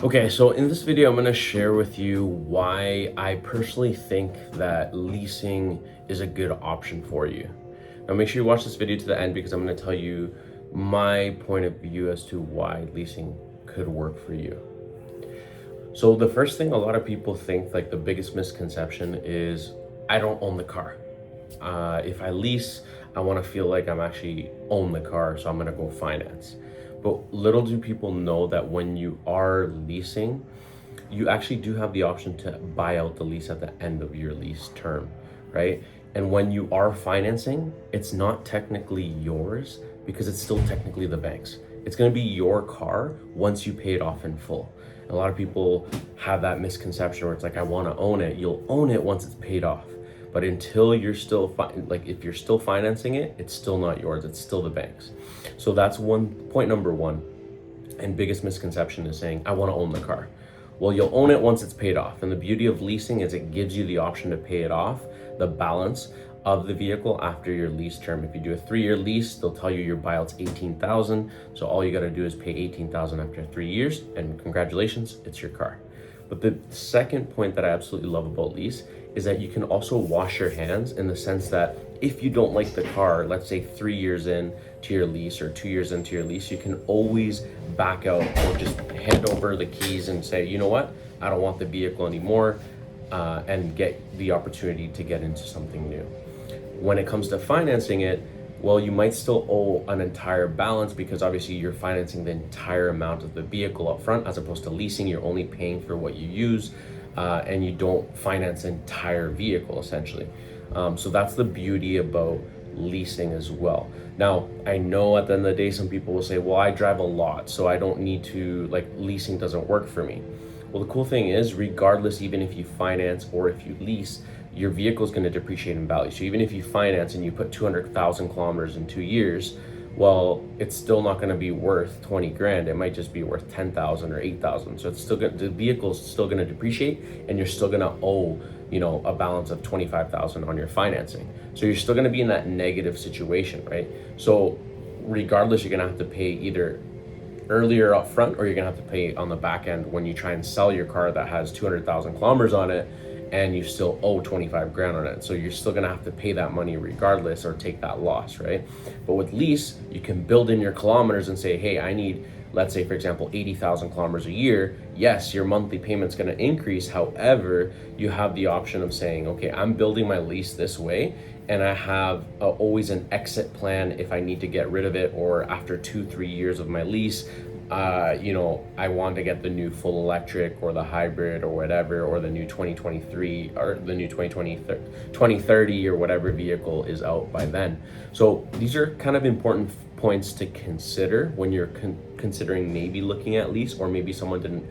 Okay, so in this video, I'm going to share with you why I personally think that leasing is a good option for you. Now, make sure you watch this video to the end because I'm going to tell you my point of view as to why leasing could work for you. So the first thing a lot of people think, like the biggest misconception is, I don't own the car. If I lease, I want to feel like I'm actually own the car, so I'm going to go finance. But little do people know that when you are leasing, you actually do have the option to buy out the lease at the end of your lease term, right? And when you are financing, it's not technically yours because it's still technically the bank's. It's going to be your car once you pay it off in full. A lot of people have that misconception where it's like, I want to own it. You'll own it once it's paid off. But until you're still if you're still financing it, it's still not yours. It's still the bank's. So that's point number one, and biggest misconception is saying, I want to own the car. Well, you'll own it once it's paid off. And the beauty of leasing is it gives you the option to pay it off, the balance of the vehicle after your lease term. If you do a 3-year lease, they'll tell you your buyout's $18,000. So all you got to do is pay $18,000 after 3 years, and congratulations, it's your car. But the second point that I absolutely love about lease is that you can also wash your hands, in the sense that if you don't like the car, let's say 3 years in to your lease or 2 years into your lease, you can always back out or just hand over the keys and say, you know what, I don't want the vehicle anymore, and get the opportunity to get into something new. When it comes to financing it, well, you might still owe an entire balance because obviously you're financing the entire amount of the vehicle up front, as opposed to leasing, you're only paying for what you use, and you don't finance the entire vehicle essentially. So that's the beauty about leasing as well. Now, I know at the end of the day, some people will say, well, I drive a lot, so I don't need to, like, leasing doesn't work for me. Well, the cool thing is, regardless, even if you finance or if you lease, your vehicle is going to depreciate in value. So even if you finance and you put 200,000 kilometers in 2 years, well, it's still not going to be worth 20 grand. It might just be worth 10,000 or 8,000. So it's still the vehicle is still going to depreciate, and you're still going to owe, a balance of 25,000 on your financing. So you're still going to be in that negative situation, right? So regardless, you're going to have to pay either earlier up front, or you're going to have to pay on the back end when you try and sell your car that has 200,000 kilometers on it, and you still owe 25 grand on it. So you're still gonna have to pay that money regardless, or take that loss, right? But with lease, you can build in your kilometers and say, hey, I need, let's say for example, 80,000 kilometers a year. Yes, your monthly payment's gonna increase. However, you have the option of saying, okay, I'm building my lease this way, and I have always an exit plan if I need to get rid of it, or after 2-3 years of my lease, I want to get the new full electric or the hybrid or whatever, or the new 2023 or the new 2030 or whatever vehicle is out by then. So these are kind of important points to consider when you're considering maybe looking at lease, or maybe someone didn't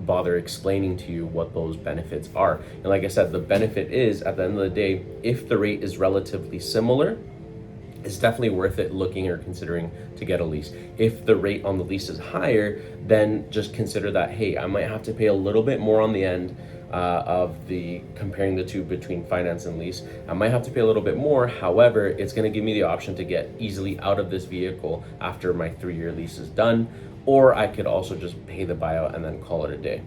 bother explaining to you what those benefits are. And like I said, the benefit is, at the end of the day, if the rate is relatively similar, it's definitely worth it looking or considering to get a lease. If the rate on the lease is higher, then just consider that, hey, I might have to pay a little bit more on the end of the comparing the two between finance and lease. I might have to pay a little bit more. However, it's going to give me the option to get easily out of this vehicle after my 3-year lease is done, or I could also just pay the buyout and then call it a day.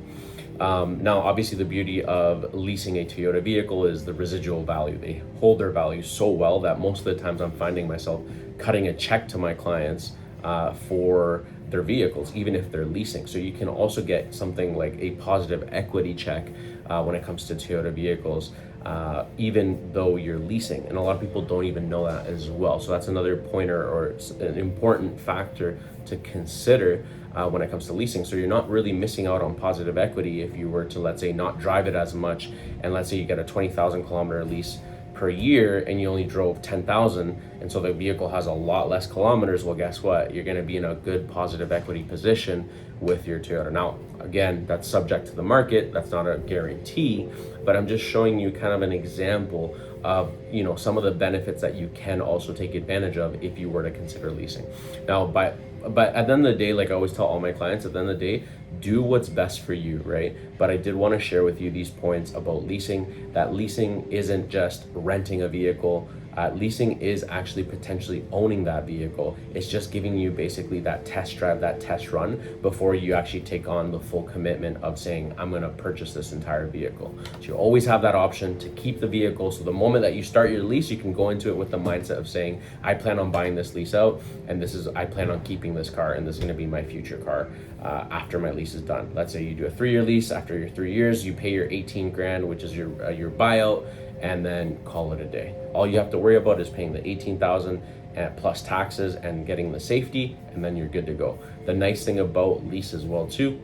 Now, obviously, the beauty of leasing a Toyota vehicle is the residual value. They hold their value so well that most of the times I'm finding myself cutting a check to my clients for their vehicles, even if they're leasing. So you can also get something like a positive equity check when it comes to Toyota vehicles, even though you're leasing. And a lot of people don't even know that as well. So that's another pointer, or an important factor to consider when it comes to leasing. So you're not really missing out on positive equity if you were to, let's say, not drive it as much, and let's say you get a 20,000 kilometer lease per year and you only drove 10,000, and so the vehicle has a lot less kilometers. Well, guess what? You're going to be in a good positive equity position with your Toyota. Now, again, that's subject to the market. That's not a guarantee, but I'm just showing you kind of an example of, some of the benefits that you can also take advantage of if you were to consider leasing. Now, but at the end of the day, like I always tell all my clients, at the end of the day, do what's best for you, right? But I did want to share with you these points about leasing, that leasing isn't just renting a vehicle. Leasing is actually potentially owning that vehicle. It's just giving you basically that test drive, that test run before you actually take on the full commitment of saying, I'm gonna purchase this entire vehicle. So you always have that option to keep the vehicle. So the moment that you start your lease, you can go into it with the mindset of saying, I plan on buying this lease out, and I plan on keeping this car, and this is gonna be my future car after my lease is done. Let's say you do a 3-year lease. After your 3 years, you pay your 18 grand, which is your buyout, and then call it a day. All you have to worry about is paying the 18,000 plus taxes and getting the safety, and then you're good to go. The nice thing about lease as well too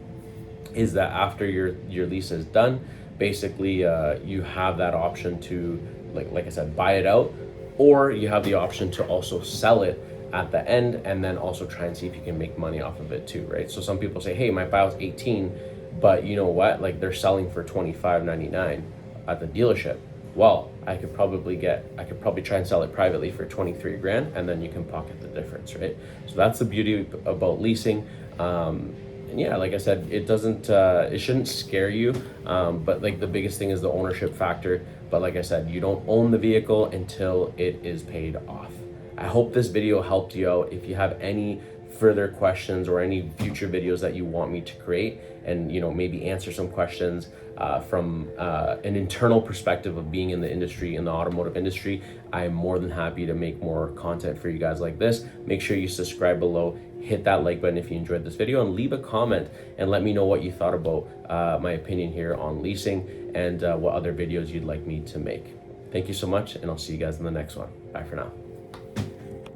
is that after your lease is done, basically you have that option to, like I said, buy it out, or you have the option to also sell it at the end and then also try and see if you can make money off of it too, right? So some people say, hey, my buyout's 18, but you know what, like they're selling for $25.99 at the dealership. Well, I could probably try and sell it privately for 23 grand, and then you can pocket the difference, right? So that's the beauty about leasing. And yeah, like I said, it shouldn't scare you, but like the biggest thing is the ownership factor. But like I said, you don't own the vehicle until it is paid off. I hope this video helped you out. If you have any further questions or any future videos that you want me to create, and maybe answer some questions from an internal perspective of being in the industry, in the automotive industry, I am more than happy to make more content for you guys like this. Make sure you subscribe below, hit that like button if you enjoyed this video, and leave a comment and let me know what you thought about my opinion here on leasing, and what other videos you'd like me to make. Thank you so much, and I'll see you guys in the next one. Bye for now.